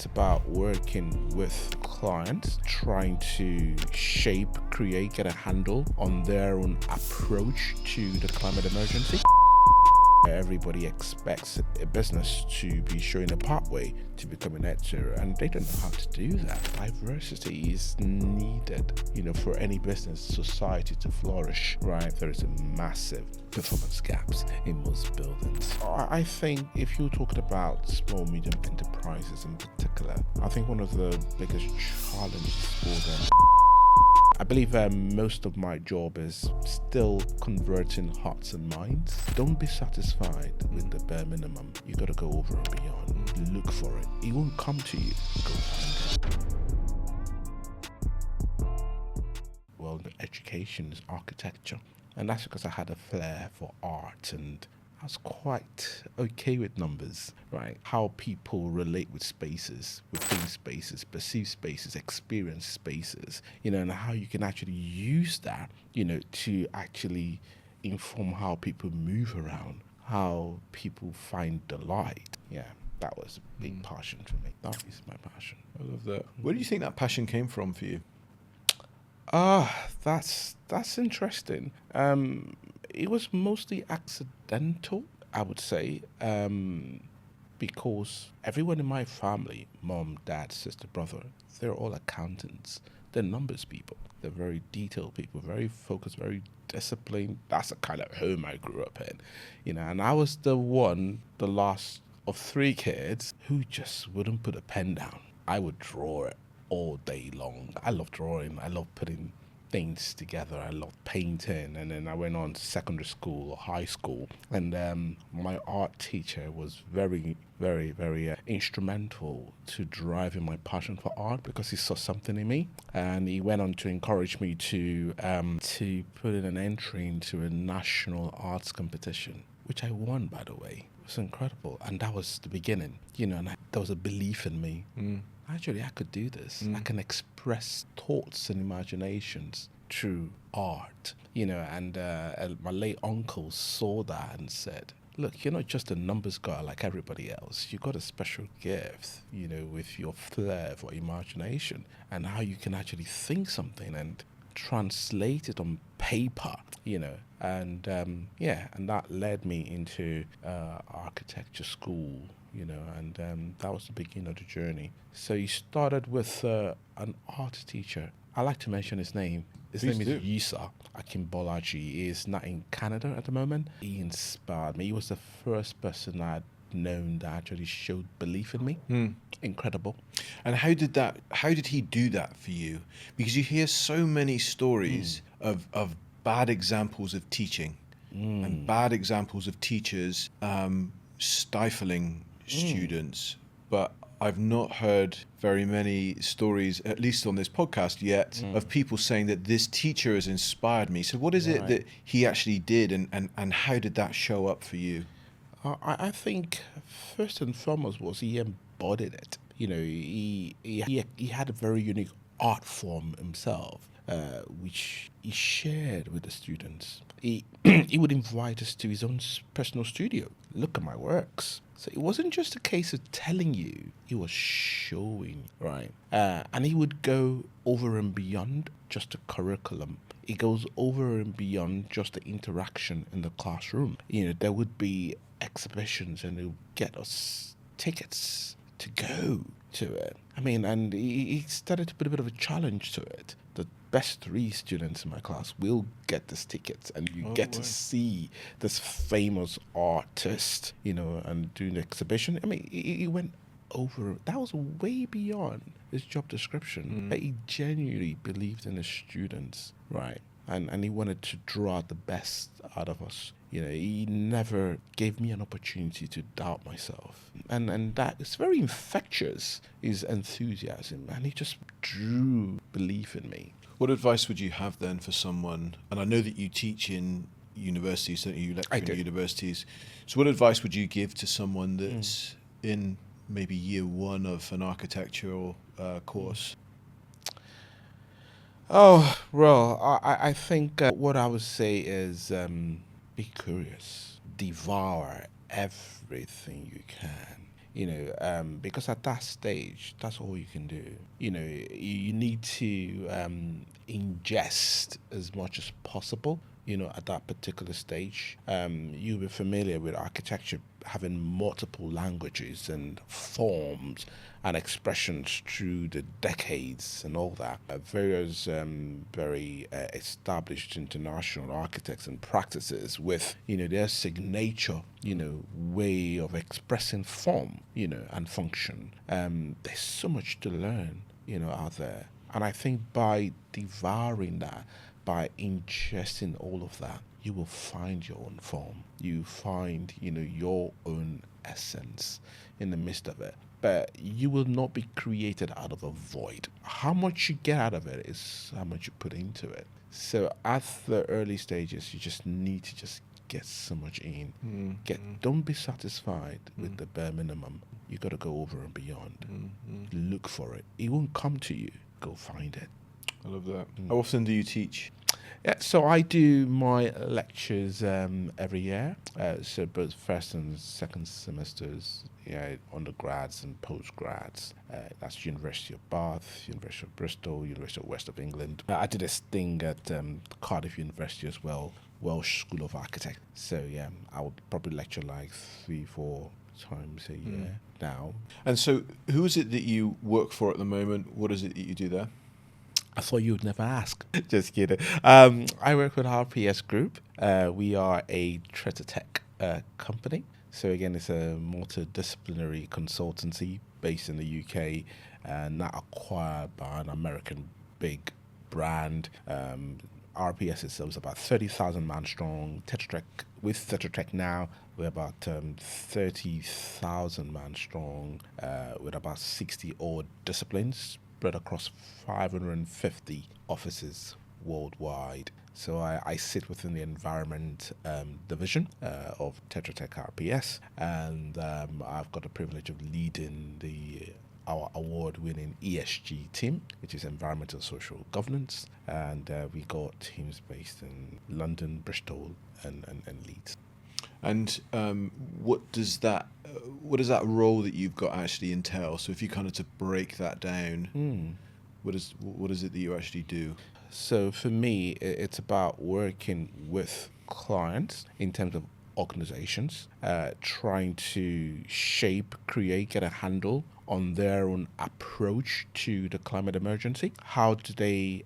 It's about working with clients, trying to shape, create, get a handle on their own approach to the climate emergency. Everybody expects a business to be showing a pathway to becoming net zero, and they don't know how to do that. Diversity is needed, for any business, society to flourish, right? There is a massive performance gaps in most buildings. I think if you're talking about small, medium enterprises in particular, I think one of the biggest challenges for them, I believe most of my job is still converting hearts and minds. Don't be satisfied with the bare minimum. You got to go over and beyond. Look for it. It won't come to you. Go find it. Well, the education is architecture. And that's because I had a flair for art, and I was quite okay with numbers, right? How people relate with spaces, within spaces, perceive spaces, experience spaces, and how you can actually use that, to actually inform how people move around, how people find delight. Yeah, that was a big passion for me. That is my passion. I love that. Where do you think that passion came from for you? That's interesting. It was mostly accidental, I would say, because everyone in my family, mom, dad, sister, brother, they're all accountants. They're numbers people. They're very detailed people, very focused, very disciplined. That's the kind of home I grew up in, and I was the last of three kids who just wouldn't put a pen down. I would draw it all day long. I love drawing. I love putting things together. I love painting. And then I went on to secondary school or high school, and my art teacher was very, very, very instrumental to driving my passion for art, because he saw something in me, and he went on to encourage me to put in an entry into a national arts competition, which I won, by the way. It was incredible, and that was the beginning, and there was a belief in me. Actually, I could do this. I can express thoughts and imaginations through art, and my late uncle saw that and said, look, you're not just a numbers guy like everybody else. You got a special gift, with your flair for imagination and how you can actually think something and translate it on paper, and that led me into architecture school, and that was the beginning of the journey. So he started with an art teacher. I like to mention his name. His name is Yusa Akimbolaji. He is not in Canada at the moment. He inspired me. He was the first person I'd known that actually showed belief in me. Incredible. And how did he do that for you? Because you hear so many stories of bad examples of teaching and bad examples of teachers stifling students, but I've not heard very many stories, at least on this podcast yet, of people saying that this teacher has inspired me. So what is it that he actually did, and how did that show up for you? I think first and foremost was he embodied it. He had a very unique art form himself, which he shared with the students. He would invite us to his own personal studio. Look at my works. So it wasn't just a case of telling you, he was showing, right? And he would go over and beyond just a curriculum. He goes over and beyond just the interaction in the classroom. There would be exhibitions, and he would get us tickets to go to it. And he started to put a bit of a challenge to it. The best 3 students in my class will get this ticket, and you get to see this famous artist, and doing the exhibition. He went over. That was way beyond his job description. He genuinely believed in his students, right? And he wanted to draw the best out of us. He never gave me an opportunity to doubt myself. And that is very infectious, his enthusiasm. And he just drew belief in me. What advice would you have then for someone, and I know that you teach in universities, don't you? You lecture in universities. So what advice would you give to someone that's in maybe year 1 of an architectural course? Oh, well, I think what I would say is be curious, devour everything you can. because at that stage, that's all you can do. You need to ingest as much as possible. At that particular stage, you'll be familiar with architecture having multiple languages and forms and expressions through the decades and all that. Various very established international architects and practices with their signature way of expressing form and function. There's so much to learn out there, and I think by devouring that, by ingesting all of that, you will find your own form. You find your own essence in the midst of it. But you will not be created out of a void. How much you get out of it is how much you put into it. So at the early stages, you just need to just get so much in. Don't be satisfied with the bare minimum. You got to go over and beyond. Look for it. It won't come to you. Go find it. I love that. How often do you teach? Yeah, so I do my lectures every year. So both first and second semesters, undergrads and postgrads. That's University of Bath, University of Bristol, University of West of England. I did a sting at Cardiff University as well, Welsh School of Architecture. So yeah, I would probably lecture like 3-4 times a year now. And so who is it that you work for at the moment? What is it that you do there? I thought you would never ask. Just kidding. I work with RPS Group. We are a Treta Tech company. So again, it's a multidisciplinary consultancy based in the UK, now acquired by an American big brand. RPS itself is about 30,000 man strong. With Tetra Tech now, we're about 30,000 man strong, with about 60 odd disciplines spread across 550 offices worldwide. So I sit within the environment division of Tetra Tech RPS, and I've got the privilege of leading our award-winning ESG team, which is Environmental Social Governance, and we got teams based in London, Bristol, and Leeds. And what does that role that you've got actually entail? So if you kind of to break that down, what is it that you actually do? So for me, it's about working with clients in terms of organizations, trying to shape, create, get a handle on their own approach to the climate emergency. How do they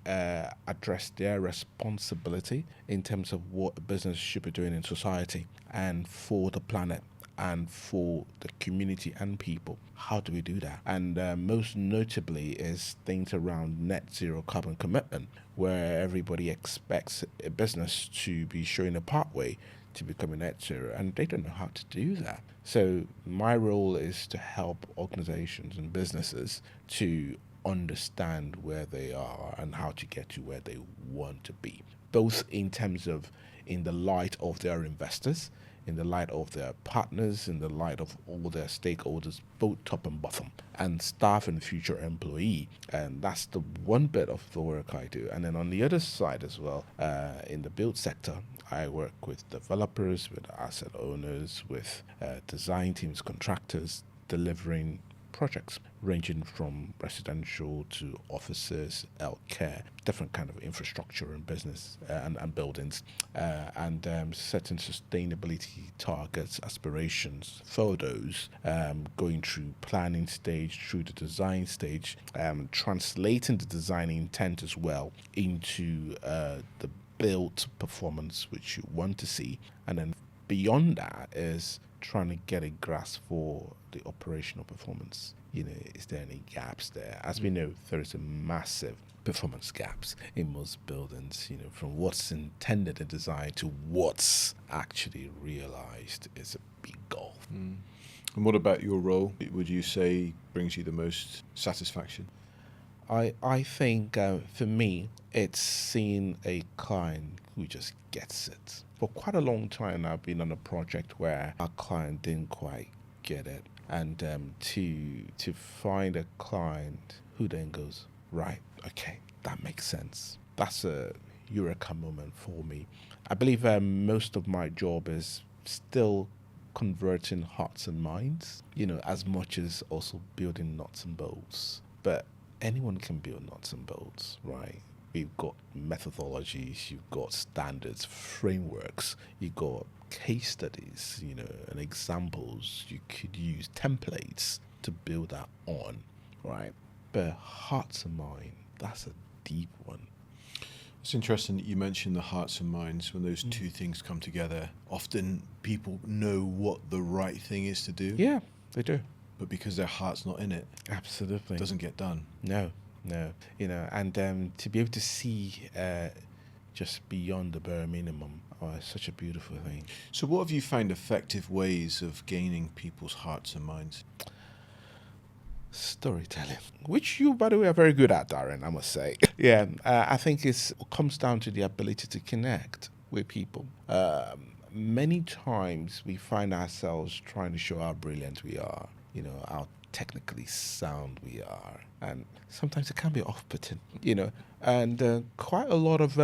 address their responsibility in terms of what a business should be doing in society and for the planet and for the community and people? How do we do that? And most notably is things around net zero carbon commitment, where everybody expects a business to be showing a pathway to becoming net zero, and they don't know how to do that. So my role is to help organizations and businesses to understand where they are and how to get to where they want to be, both in the light of their investors, in the light of their partners, in the light of all their stakeholders, both top and bottom, and staff and future employee. And that's the one bit of the work I do. And then on the other side as well, in the build sector, I work with developers, with asset owners, with design teams, contractors, delivering projects ranging from residential to offices, healthcare, different kind of infrastructure and business and buildings, and setting sustainability targets, aspirations for those, going through planning stage, through the design stage, translating the design intent as well into the built performance which you want to see, and then beyond that is trying to get a grasp for the operational performance. Is there any gaps there? As we know, there is a massive performance gaps in most buildings, from what's intended in design to what's actually realized is a big gulf. And what about your role, would you say, brings you the most satisfaction? I think for me, it's seeing a client who just gets it. For quite a long time, I've been on a project where our client didn't quite get it, and to find a client who then goes, right, okay, that makes sense. That's a eureka moment for me. I believe most of my job is still converting hearts and minds, as much as also building nuts and bolts. But anyone can build nuts and bolts, right? We've got methodologies, you've got standards, frameworks, you've got case studies, and examples you could use, templates to build that on, right? But hearts and mind, that's a deep one. It's interesting that you mentioned the hearts and minds. When those two things come together, often people know what the right thing is to do. Yeah, they do. But because their heart's not in it, Absolutely. it doesn't get done. No. And to be able to see just beyond the bare minimum, it's such a beautiful thing. So what have you found effective ways of gaining people's hearts and minds? Storytelling, which you, by the way, are very good at, Darren, I must say. Yeah, I think it comes down to the ability to connect with people. Many times we find ourselves trying to show how brilliant we are, how technically sound we are, and sometimes it can be off-putting, and quite a lot of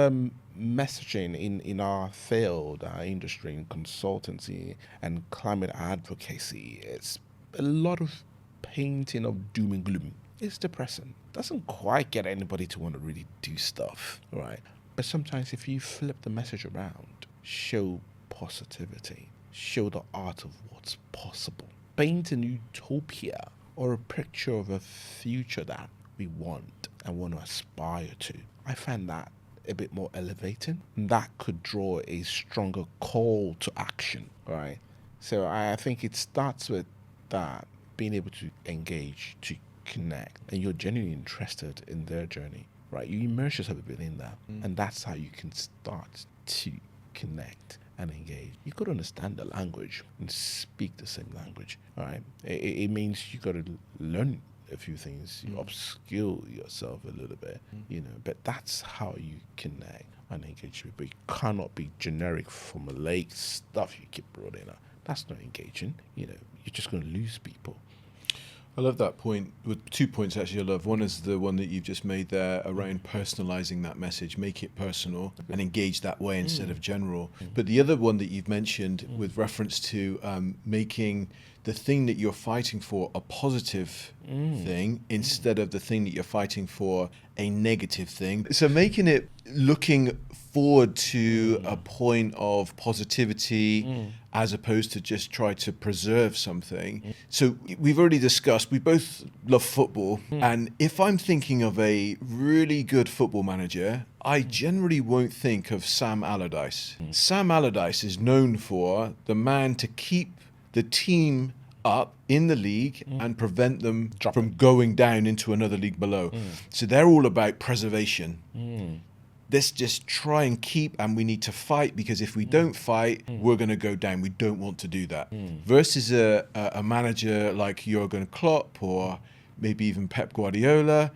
messaging in our field, our industry, in consultancy and climate advocacy. It's a lot of painting of doom and gloom. It's depressing. Doesn't quite get anybody to want to really do stuff, right? But sometimes if you flip the message around, show positivity, show the art of what's possible, paint an utopia or a picture of a future that we want and want to aspire to, I find that a bit more elevating. That could draw a stronger call to action, right? So I think it starts with that, being able to engage, to connect, and you're genuinely interested in their journey, right? You immerse yourself a bit in that, and that's how you can start to connect and engage. You got to understand the language and speak the same language, all right? It means you got to learn a few things, you upskill yourself a little bit, but that's how you connect and engage with people. You cannot be generic, formulaic stuff you keep rolling out. That's not engaging, you're just going to lose people. I love that point. With 2 points actually I love. One is the one that you've just made there around personalizing that message, make it personal and engage that way instead of general. But the other one that you've mentioned with reference to making the thing that you're fighting for a positive thing instead of the thing that you're fighting for a negative thing. So making it looking forward to a point of positivity as opposed to just try to preserve something. So we've already discussed, we both love football. And if I'm thinking of a really good football manager, I generally won't think of Sam Allardyce. Sam Allardyce is known for the man to keep the team up in the league and prevent them from going down into another league below. So they're all about preservation. Let's just try and keep, and we need to fight, because if we don't fight, we're going to go down. We don't want to do that. Versus a manager like Jurgen Klopp or maybe even Pep Guardiola,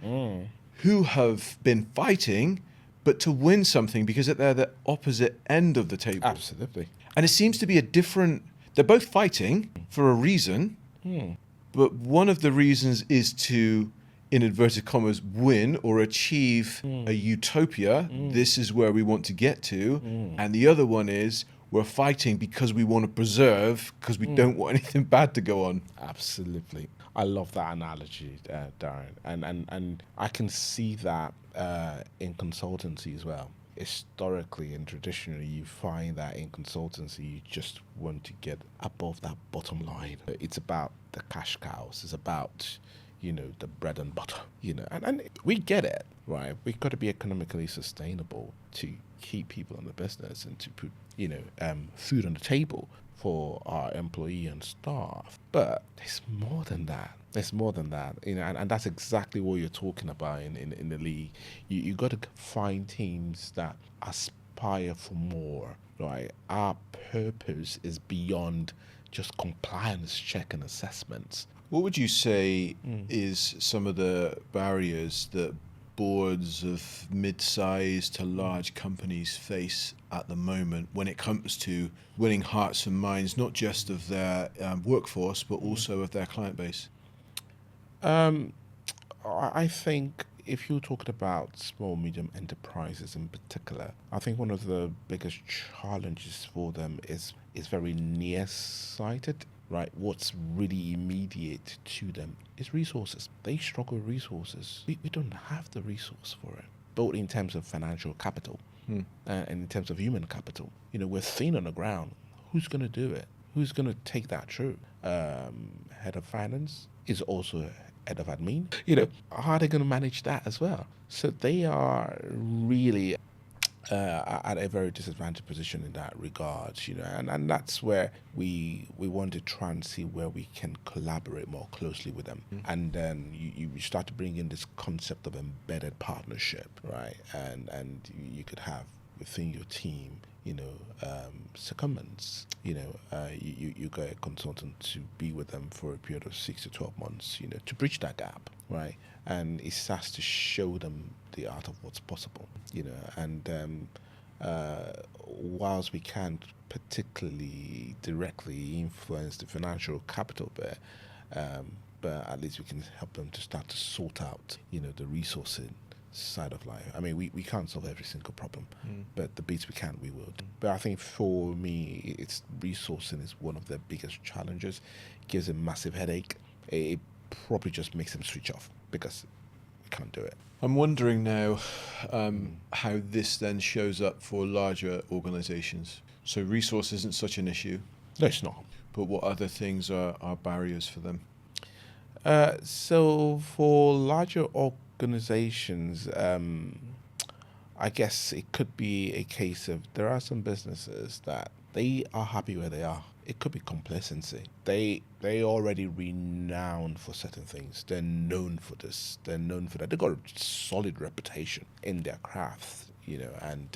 who have been fighting, but to win something because they're the opposite end of the table. Absolutely. And it seems to be a different... They're both fighting for a reason, but one of the reasons is to, in inverted commas, win or achieve a utopia. This is where we want to get to. And the other one is we're fighting because we want to preserve, because we don't want anything bad to go on. Absolutely. I love that analogy, Darren. And I can see that in consultancy as well. Historically and traditionally, you find that in consultancy, you just want to get above that bottom line. It's about the cash cows. It's about, the bread and butter, and we get it, right? We've got to be economically sustainable to keep people in the business and to put, food on the table for our employee and staff. But there's more than that. There's more than that, and that's exactly what you're talking about in the league. You got to find teams that aspire for more, right? Our purpose is beyond just compliance check and assessments. What would you say is some of the barriers that boards of mid-sized to large companies face at the moment when it comes to winning hearts and minds, not just of their workforce, but also of their client base? I think if you're talking about small, medium enterprises in particular, I think one of the biggest challenges for them is very nearsighted. Right, what's really immediate to them is resources. They struggle with resources. We don't have the resource for it, both in terms of financial capital and in terms of human capital. We're thin on the ground. Who's going to do it? Who's going to take that through? Head of finance is also head of admin. How are they going to manage that as well? So they are really at a very disadvantaged position in that regard, and that's where we want to try and see where we can collaborate more closely with them. And then you start to bring in this concept of embedded partnership, right? And you could have within your team, secondments. You get a consultant to be with them for a period of 6 to 12 months, to bridge that gap, right? And it starts to show them the art of what's possible, and whilst we can't particularly directly influence the financial capital bit, but at least we can help them to start to sort out, the resourcing side of life. I mean, we can't solve every single problem, but the bits we can, we will. But I think for me, it's resourcing is one of the biggest challenges. It gives a massive headache. It probably just makes them switch off because we can't do it. I'm wondering now how this then shows up for larger organizations. So resource isn't such an issue. No, it's not. But what other things are barriers for them? So for larger organizations, I guess it could be a case of there are some businesses that they are happy where they are. It could be complacency. They already renowned for certain things. They're known for this. They're known for that. They've got a solid reputation in their craft, and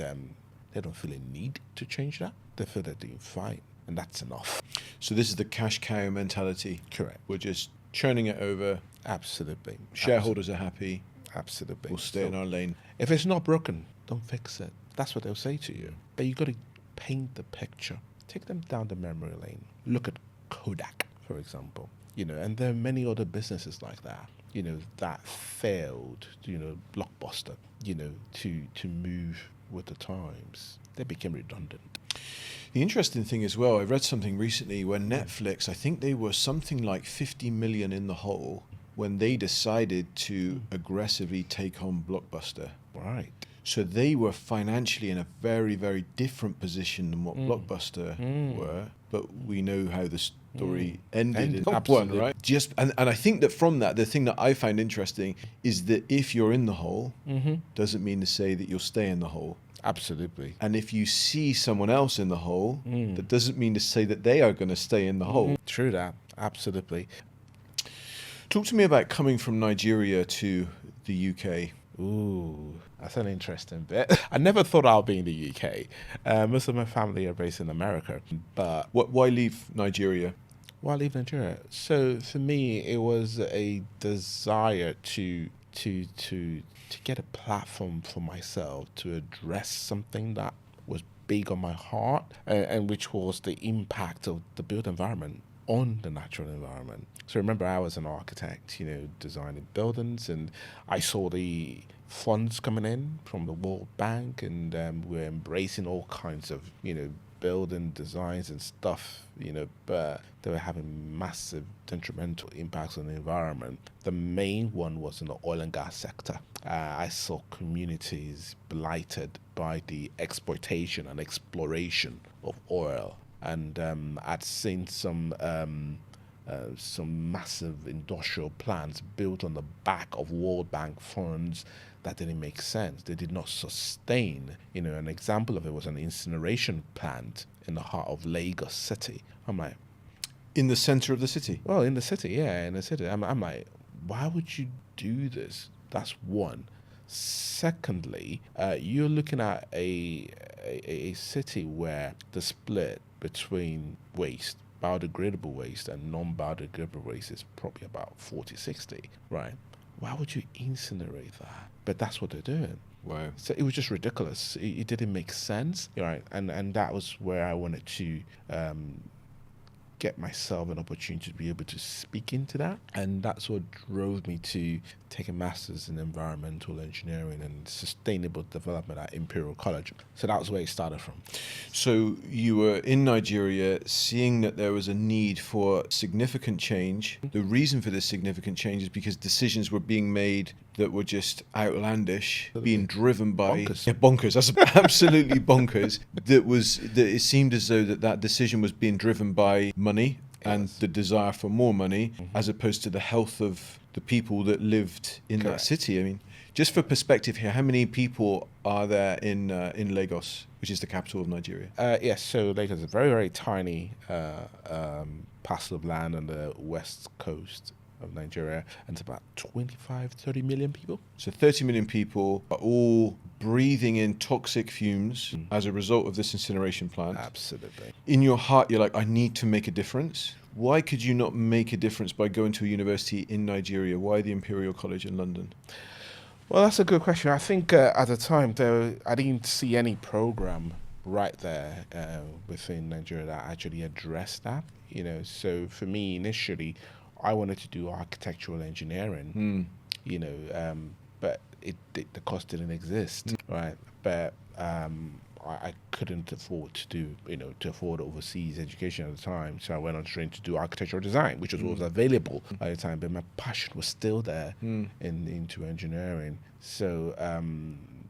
they don't feel a need to change that. They feel they're doing fine, and that's enough. So this is the cash cow mentality. Correct. We're just churning it over. Absolutely. Shareholders are happy. Absolutely. We'll stay in our lane. If it's not broken, don't fix it. That's what they'll say to you. But you got to paint the picture. Take them down the memory lane. Look at Kodak, for example. And there are many other businesses like that. That failed. Blockbuster. To move with the times. They became redundant. The interesting thing as well, I read something recently when Netflix, I think they were something like 50 million in the hole when they decided to aggressively take on Blockbuster. Right. So they were financially in a very, very different position than what Blockbuster were. But we know how the story ended in top one, right? And I think that from that, the thing that I found interesting is that if you're in the hole, doesn't mean to say that you'll stay in the hole. Absolutely. And if you see someone else in the hole, that doesn't mean to say that they are going to stay in the hole. True that. Absolutely. Talk to me about coming from Nigeria to the UK. Ooh, that's an interesting bit. I never thought I'd be in the UK. Most of my family are based in America. But why leave Nigeria? Why leave Nigeria? So for me, it was a desire to get a platform for myself to address something that was big on my heart, and which was the impact of the built environment on the natural environment. So remember, I was an architect, designing buildings, and I saw the funds coming in from the World Bank, and we're embracing all kinds of, building designs and stuff, but they were having massive detrimental impacts on the environment. The main one was in the oil and gas sector. I saw communities blighted by the exploitation and exploration of oil. And I'd seen some massive industrial plants built on the back of World Bank funds that didn't make sense. They did not sustain. An example of it was an incineration plant in the heart of Lagos City. I'm like, in the center of the city? Well, in the city, yeah, in the city. I'm like, why would you do this? That's one. Secondly, you're looking at a city where the split between waste, biodegradable waste and non-biodegradable waste is probably about 40-60, right? Why would you incinerate that? But that's what they're doing. Wow. So it was just ridiculous. It didn't make sense, right? And that was where I wanted to get myself an opportunity to be able to speak into that. And that's what drove me to take a master's in environmental engineering and sustainable development at Imperial College. So that was where it started from. So you were in Nigeria, seeing that there was a need for significant change. The reason for this significant change is because decisions were being made that were just outlandish, being driven by Bonkers. Yeah, bonkers. That's absolutely bonkers. That it seemed as though that decision was being driven by money and Yes. the desire for more money, as opposed to the health of the people that lived in that Correct. city. I mean, just for perspective here, how many people are there in Lagos, which is the capital of Nigeria? Yes, so Lagos is a very, very tiny parcel of land on the west coast of Nigeria, and it's about 25, 30 million people. So 30 million people are all breathing in toxic fumes as a result of this incineration plant. Absolutely. In your heart, you're like, I need to make a difference. Why could you not make a difference by going to a university in Nigeria? Why the Imperial College in London? Well, that's a good question. I think at the time, I didn't see any program right there within Nigeria that actually addressed that. So for me, initially, I wanted to do architectural engineering, but the cost didn't exist, right? But I couldn't afford to afford overseas education at the time. So I went on straight to do architectural design, which was what was available at the time. But my passion was still there into engineering. So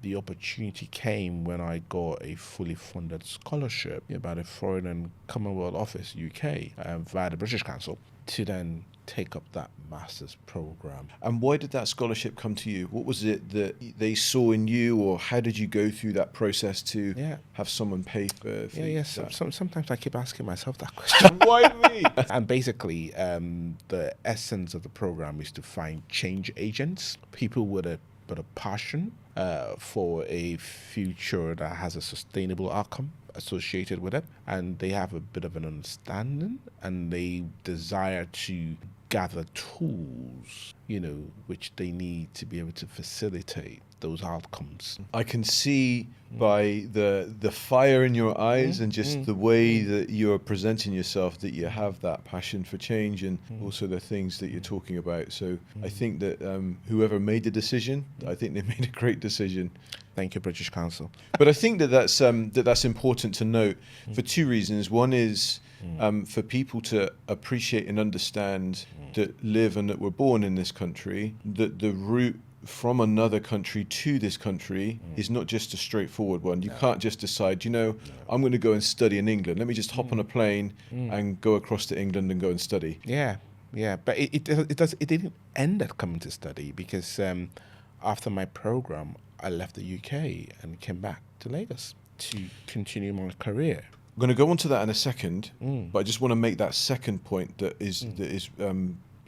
the opportunity came when I got a fully funded scholarship by the Foreign and Commonwealth Office, UK, via the British Council, to then take up that master's program. And why did that scholarship come to you? What was it that they saw in you, or how did you go through that process to have someone pay for Yes. that? Sometimes I keep asking myself that question. Why me? And basically, the essence of the program is to find change agents, people with a passion for a future that has a sustainable outcome associated with it, and they have a bit of an understanding, and they desire to gather tools, which they need to be able to facilitate those outcomes. I can see by the fire in your eyes and just the way that you're presenting yourself that you have that passion for change, and also the things that you're talking about. So I think that whoever made the decision, I think they made a great decision. Thank you, British Council. But I think that's important to note for two reasons. One is for people to appreciate and understand that live and that were born in this country, that the route from another country to this country is not just a straightforward one. You can't just decide, I'm going to go and study in England. Let me just hop on a plane and go across to England and go and study. Yeah, but it didn't end at coming to study, because after my program, I left the UK and came back to Lagos to continue my career. I'm going to go on to that in a second, but I just want to make that second point that is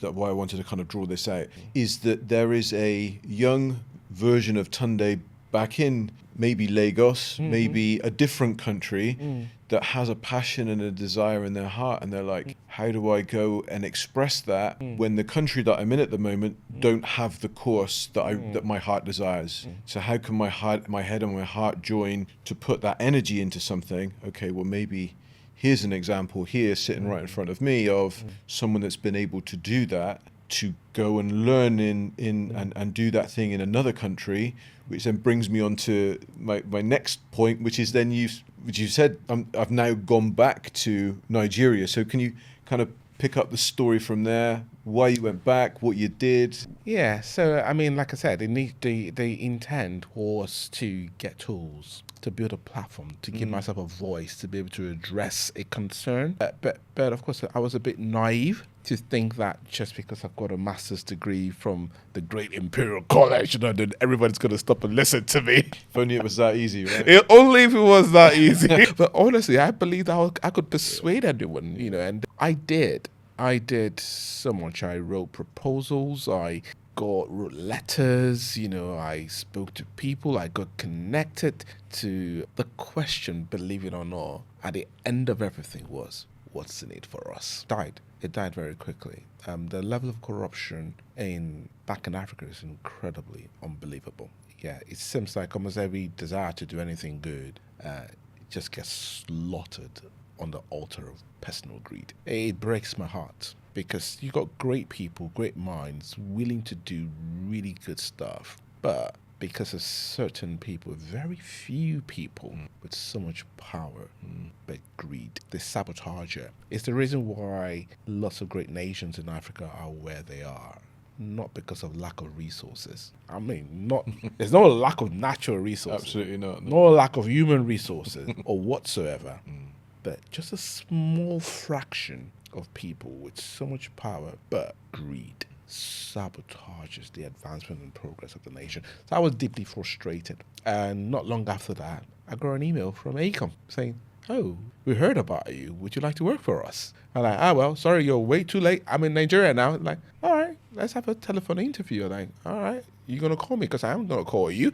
why I wanted to kind of draw this out, is that there is a young version of Tunde back in maybe Lagos, maybe a different country, that has a passion and a desire in their heart, and they're like, how do I go and express that when the country that I'm in at the moment don't have the course that my heart desires? So how can my head and my heart join to put that energy into something? Okay, well, maybe here's an example here sitting right in front of me of someone that's been able to do that, to go and learn and do that thing in another country, which then brings me on to my next point, which is then you said I've now gone back to Nigeria. So can you kind of pick up the story from there, why you went back, what you did? Yeah, so I mean, like I said, the intent was to get tools, to build a platform, to give myself a voice, to be able to address a concern. But of course, I was a bit naive to think that just because I've got a master's degree from the great Imperial College, then everybody's going to stop and listen to me. If only it was that easy, right? Only if it was that easy. But honestly, I believed I could persuade anyone, and I did. I did so much. I wrote proposals. I wrote letters. I spoke to people. I got connected to the question, believe it or not, at the end of everything was, what's in it for us? It died very quickly. The level of corruption back in Africa is incredibly unbelievable. Yeah, it seems like almost every desire to do anything good just gets slaughtered on the altar of personal greed. It breaks my heart because you got great people, great minds willing to do really good stuff, but because of certain people, very few people with so much power, but greed, they sabotage it. It's the reason why lots of great nations in Africa are where they are. Not because of lack of resources. I mean, not there's no lack of natural resources. Absolutely not. No lack of human resources or whatsoever. But just a small fraction of people with so much power, but greed sabotages the advancement and progress of the nation. So I was deeply frustrated. And not long after that, I got an email from ACOM saying, "Oh, we heard about you. Would you like to work for us?" I'm like, well, sorry, you're way too late. I'm in Nigeria now. Like, all right, let's have a telephone interview. I'm like, all right, you're going to call me because I'm going to call you.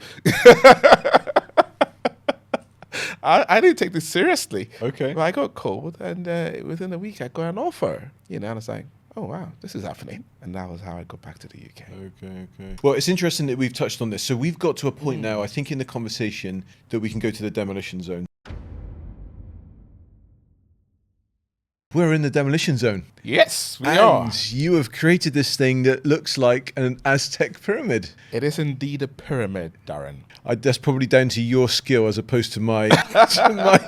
I didn't take this seriously. Okay. But I got called, and within a week, I got an offer. And I was like, oh, wow, this is happening. And that was how I got back to the UK. Okay. Well, it's interesting that we've touched on this. So we've got to a point now, I think, in the conversation that we can go to the demolition zone. We're in the demolition zone. Yes, we are. And you have created this thing that looks like an Aztec pyramid. It is indeed a pyramid, Darren. That's probably down to your skill as opposed to my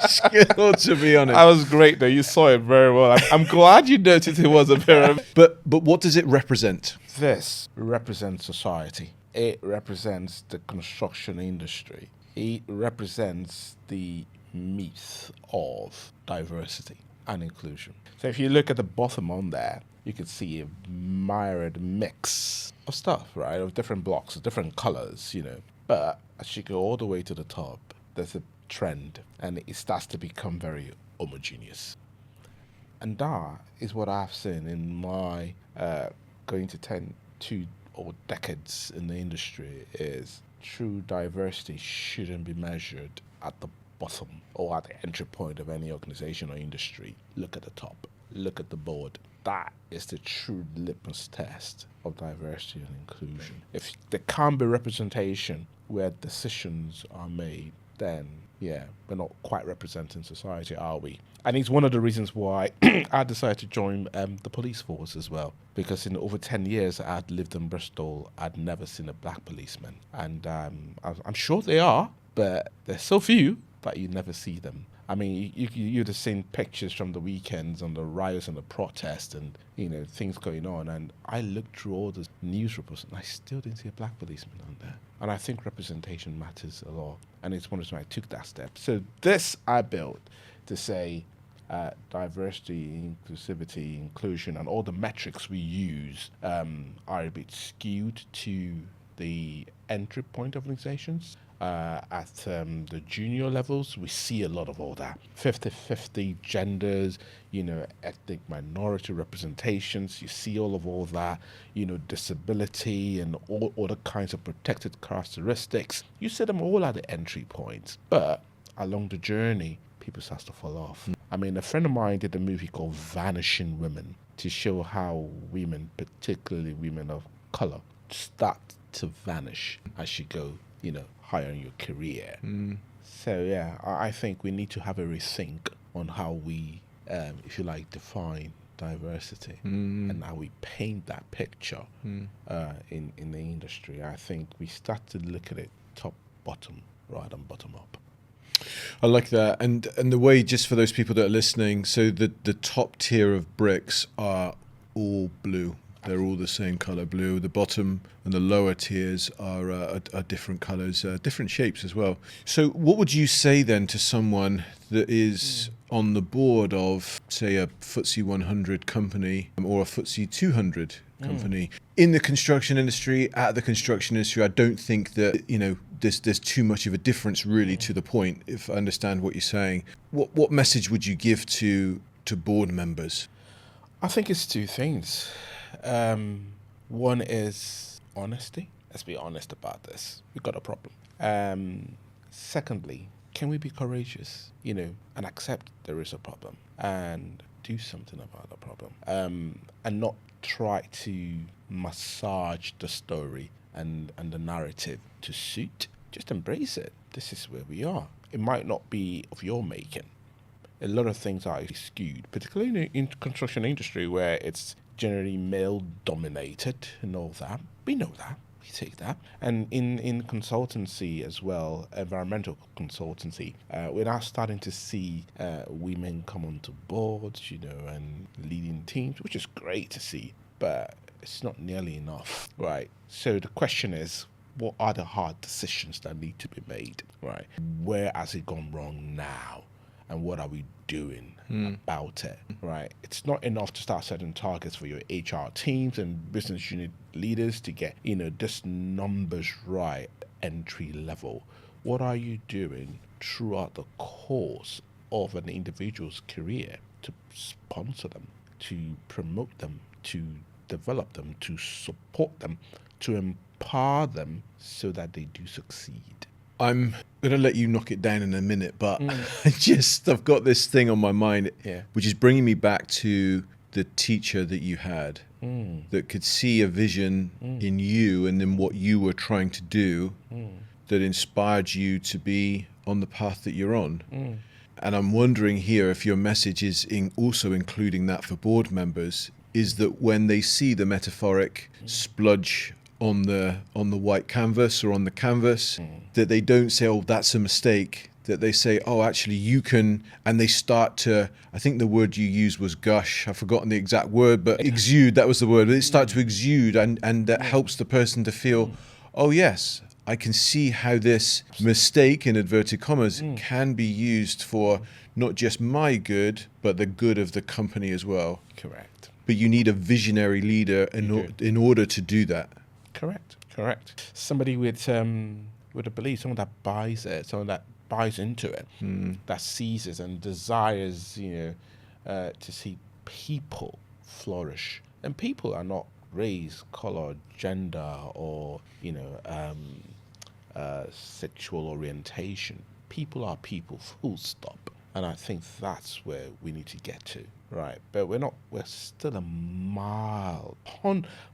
skill, to be honest. That was great, though. You saw it very well. I'm glad you noticed it was a pyramid. But what does it represent? This represents society. It represents the construction industry. It represents the myth of diversity and inclusion. So if you look at the bottom on there, you can see a myriad mix of stuff, right? Of different blocks, of different colors, But as you go all the way to the top, there's a trend, and it starts to become very homogeneous. And that is what I've seen in my going to 2 or decades in the industry, is true diversity shouldn't be measured at the bottom or at the entry point of any organization or industry. Look at the top. Look at the board. That is the true litmus test of diversity and inclusion. If there can't be representation where decisions are made, then we're not quite representing society, are we? And it's one of the reasons why I decided to join the police force as well. Because in over 10 years I'd lived in Bristol, I'd never seen a black policeman. And I'm sure they are, but there's so few that you never see them. I mean, you'd have seen pictures from the weekends on the riots and the protests and, things going on. And I looked through all the news reports and I still didn't see a black policeman on there. And I think representation matters a lot. And it's one of the reasons I took that step. So this I built to say diversity, inclusivity, inclusion, and all the metrics we use are a bit skewed to the entry point organizations. At the junior levels, we see a lot of all that. 50-50 genders, ethnic minority representations. You see all that, disability and all other kinds of protected characteristics. You see them all at the entry points. But along the journey, people start to fall off. I mean, a friend of mine did a movie called Vanishing Women to show how women, particularly women of color, start to vanish as you go, higher in your career. So I think we need to have a rethink on how we, if you like, define diversity and how we paint that picture in the industry. I think we start to look at it top bottom rather than bottom up. I like that, and the way, just for those people that are listening, so the top tier of bricks are all blue. They're all the same color blue. The bottom and the lower tiers are different colors, different shapes as well. So what would you say then to someone that is on the board of, say, a FTSE 100 company or a FTSE 200 company in the construction industry? At the construction industry, I don't think that, there's too much of a difference really to the point, if I understand what you're saying. What message would you give to board members? I think it's two things. One is honesty. Let's be honest about this. We've got a problem. Secondly, can we be courageous, and accept there is a problem and do something about the problem, and not try to massage the story and the narrative to suit. Just embrace it. This is where we are. It might not be of your making. a lot of things are skewed, particularly in the construction industry where it's generally male dominated and all that. We know that. We take that. And in consultancy as well, environmental consultancy, we're now starting to see women come onto boards, and leading teams, which is great to see, but it's not nearly enough, right? So the question is, what are the hard decisions that need to be made, right? Where has it gone wrong now? And what are we doing about it, right? It's not enough to start setting targets for your HR teams and business unit leaders to get, this numbers right, entry level. What are you doing throughout the course of an individual's career to sponsor them, to promote them, to develop them, to support them, to empower them so that they do succeed? I'm going to let you knock it down in a minute, but I've got this thing on my mind, which is bringing me back to the teacher that you had that could see a vision in you and in what you were trying to do that inspired you to be on the path that you're on. And I'm wondering here if your message is also including that for board members, is that when they see the metaphoric spludge on the white canvas or on the canvas, that they don't say, oh, that's a mistake, that they say, oh, actually you can, and they start to, I think the word you used was gush, I've forgotten the exact word, but exude, that was the word, they start to exude, and that helps the person to feel, oh yes, I can see how this mistake, in inverted commas, can be used for not just my good, but the good of the company as well. Correct. But you need a visionary leader in order to do that. Correct. Somebody with a belief, someone that buys it, someone that buys into it, that sees it and desires, to see people flourish. And people are not race, color, gender, or sexual orientation. People are people, full stop. And I think that's where we need to get to, right? But we're still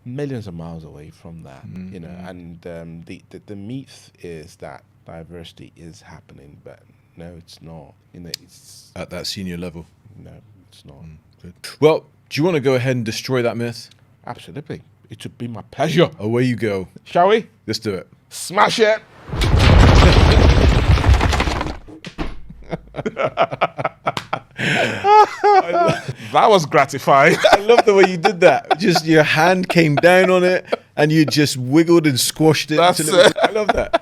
millions of miles away from that, and the myth is that diversity is happening, but no, it's not. It's At that senior level. No, it's not. Good. Well, do you want to go ahead and destroy that myth? Absolutely. It would be my pleasure. Away you go. Shall we? Let's do it. Smash it! That was gratifying. I love the way you did that. Just your hand came down on it and you just wiggled and squashed it. That's it. I love that.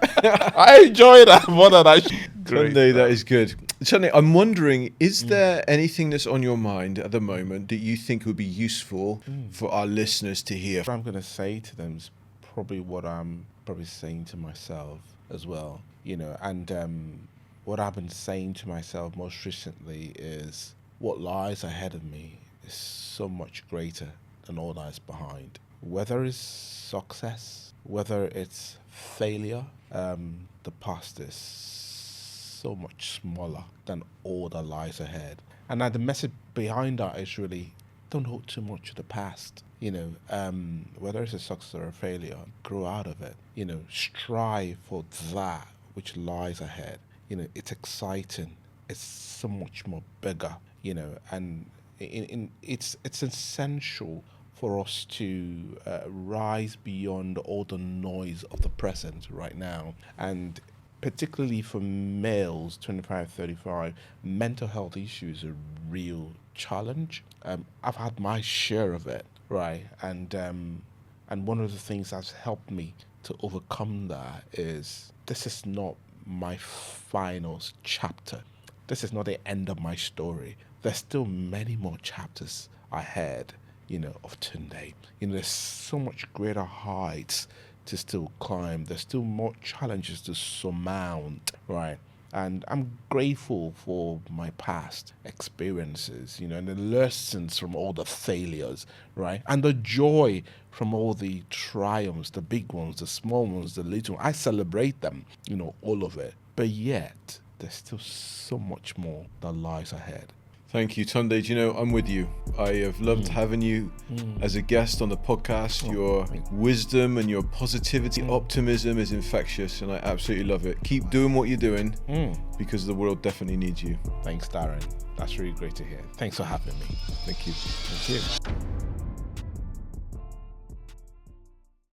I enjoy that more than I should. Sunday, that is good. Sunday, I'm wondering, is there anything that's on your mind at the moment that you think would be useful for our listeners to hear? What I'm going to say to them is probably what I'm probably saying to myself as well. And what I've been saying to myself most recently is what lies ahead of me is so much greater than all that's behind. Whether it's success, whether it's failure, the past is so much smaller than all that lies ahead. And the message behind that is really, don't hold too much of the past. Whether it's a success or a failure, grow out of it. Strive for that which lies ahead. It's exciting. It's so much more bigger. And it's essential for us to rise beyond all the noise of the present right now. And particularly for males, 25, 35, mental health issues are a real challenge. I've had my share of it, right? And one of the things that's helped me to overcome that is this is not my final chapter. This is not the end of my story. There's still many more chapters ahead, of Tunde. There's so much greater heights to still climb. There's still more challenges to surmount, right? And I'm grateful for my past experiences, and the lessons from all the failures, right? And the joy from all the triumphs, the big ones, the small ones, the little ones. I celebrate them, all of it. But yet, there's still so much more that lies ahead. Thank you, Tunde. Do you know, I'm with you. I have loved having you as a guest on the podcast. Your wisdom and your positivity, optimism is infectious, and I absolutely love it. Keep doing what you're doing because the world definitely needs you. Thanks, Darren. That's really great to hear. Thanks for having me. Thank you. Thank you.